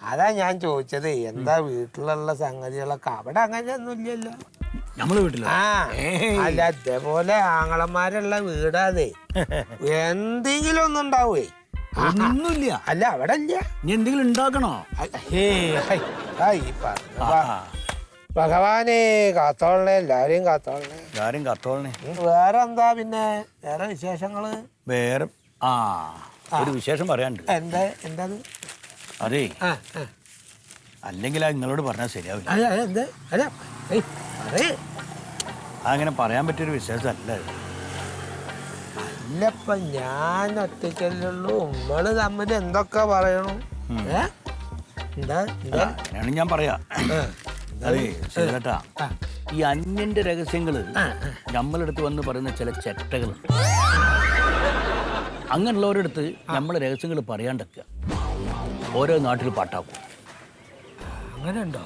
അതാ ഞാൻ ചോദിച്ചത്, എന്താ വീട്ടിലുള്ള സംഗതികളൊക്കെ? അവിടെ അങ്ങനെയൊന്നും ഇല്ലല്ലോ. നമ്മളെ വീട്ടില അല്ല, അതേപോലെ ആങ്ങളന്മാരുള്ള വീടാതെ എന്തെങ്കിലും ഒന്നും ഉണ്ടാവേ? ഒന്നുമില്ല. അല്ല, അവിടെ ഇല്ല. നീ എന്തെങ്കിലും ഉണ്ടാക്കണോ? ഭഗവാനെ കാത്തോളണേ, എല്ലാരെയും കാത്തോളണേ. എല്ലാരും കാത്തോളണേ. വേറെ എന്താ പിന്നെ? വേറെ വിശേഷങ്ങള്? വേറെ ഒരു വിശേഷം പറയാനുണ്ട്. എന്താ? അതേ, അല്ലെങ്കിൽ നിങ്ങളോട് പറഞ്ഞാൽ ശരിയാവില്ല. അങ്ങനെ പറയാൻ പറ്റിയൊരു വിശേഷമല്ല. അല്ലപ്പ ഞാൻ ഒറ്റയ്ക്കല്ലുള്ളൂ, നമ്മള് തമ്മിൽ എന്തൊക്കെ പറയണു? അങ്ങനെയാണ് ഞാൻ പറയാ. അതെ ശരിട്ടാ, ഈ അന്യന്റെ രഹസ്യങ്ങള് നമ്മളെടുത്ത് വന്ന് പറയുന്ന ചില ചെറ്റകൾ, അങ്ങനെയുള്ളവരെടുത്ത് നമ്മളെ രഹസ്യങ്ങൾ പറയാണ്ടൊക്കെ ഓരോ നാട്ടിൽ പാട്ടാക്കും. അങ്ങനെ ഉണ്ടോ?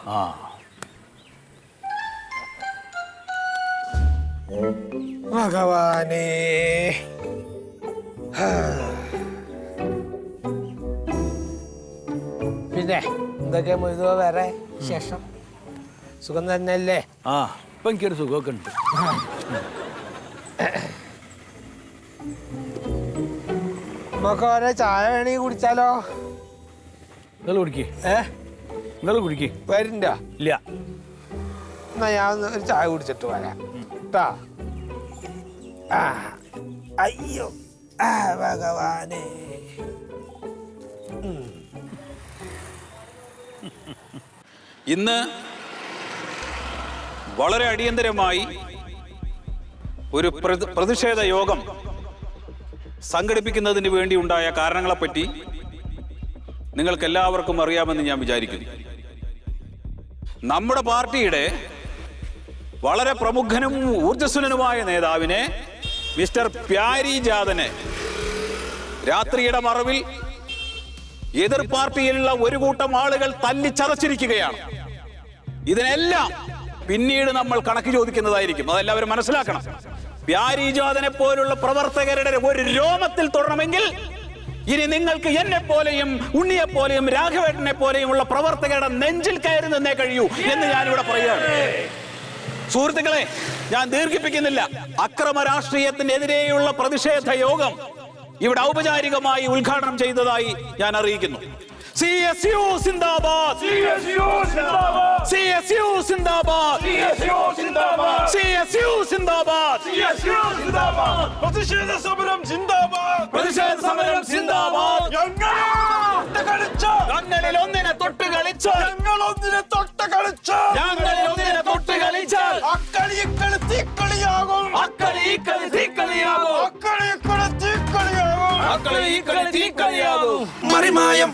ഭഗവാനേ, പിന്നെ എന്തൊക്കെയാ മൊയ്തോ വേറെ വിശേഷം? സുഖം തന്നെയല്ലേ? ഇപ്പൊ എനിക്കൊരു സുഖമൊക്കെ ഉണ്ട്. നമുക്ക് ഓരോ ചായ വേണമെങ്കിൽ കുടിച്ചാലോ? നിങ്ങൾ കുടിക്കേ? നിങ്ങൾ കുടിക്കേ? വരണ്ട? ഇല്ല. എന്നാ ഞാൻ ഒരു ചായ കുടിച്ചിട്ട് വരാം കേട്ടാ. അയ്യോ ഭഗവാനേ. ഇന്ന് വളരെ അടിയന്തരമായി ഒരു പ്രതിഷേധ യോഗം സംഘടിപ്പിക്കുന്നതിന് വേണ്ടി ഉണ്ടായ കാരണങ്ങളെപ്പറ്റി നിങ്ങൾക്ക് എല്ലാവർക്കും അറിയാമെന്ന് ഞാൻ വിചാരിക്കുന്നു. നമ്മുടെ പാർട്ടിയുടെ വളരെ പ്രമുഖനും ഊർജ്ജസ്വലനുമായ നേതാവിനെ മിസ്റ്റർ പ്യാരിജാതനെ രാത്രിയുടെ മറവിൽ എതിർ പാർട്ടിയിലുള്ള ഒരു കൂട്ടം ആളുകൾ തല്ലിച്ചതച്ചിരിക്കുകയാണ്. ഇതിനെല്ലാം പിന്നീട് നമ്മൾ കണക്ക് ചോദിക്കുന്നതായിരിക്കും, അതെല്ലാവരും മനസ്സിലാക്കണം. പ്യാരിജാതനെ പോലുള്ള പ്രവർത്തകരുടെ ഒരു രോമത്തിൽ തൊടണമെങ്കിൽ ഇനി നിങ്ങൾക്ക് എന്നെ പോലെയും ഉണ്ണിയെ പോലെയും രാഘവേട്ടനെ പോലെയും ഉള്ള പ്രവർത്തകരുടെ നെഞ്ചിൽ കയറി നിന്നേ കഴിയൂ എന്ന് ഞാനിവിടെ പറയുകയാണ്. സുഹൃത്തുക്കളെ, ഞാൻ ദീർഘിപ്പിക്കുന്നില്ല. അക്രമ രാഷ്ട്രീയത്തിനെതിരെയുള്ള പ്രതിഷേധ യോഗം ഇവിടെ ഔപചാരികമായി ഉദ്ഘാടനം ചെയ്തതായി ഞാൻ അറിയിക്കുന്നു. CSU സിന്ദാബാദ്, CSU സിന്ദാബാദ്, CSU സിന്ദാബാദ്, CSU സിന്ദാബാദ്, CSU സിന്ദാബാദ്, CSU സിന്ദാബാദ്. പ്രതിഷേധ സമരം സിന്ദാബാദ്, പ്രതിഷേധ സമരം സിന്ദാബാദ്. ഞങ്ങളിൽ ഒന്നിനെ തൊട്ട് കളിച്ചാൽ, ഞങ്ങൾ ഒന്നിനെ തൊട്ട് കളിച്ചാൽ, ഞങ്ങളിൽ ഒന്നിനെ തൊട്ട് കളിച്ചാൽ അക്കളി ഇക്കളി തീക്കളിയാകും, അക്കളി ഇക്കളി തീക്കളിയാകും, അക്കളി ഇക്കളി തീക്കളിയാകും, അക്കളി ഇക്കളി തീക്കളിയാകും. മറിമായം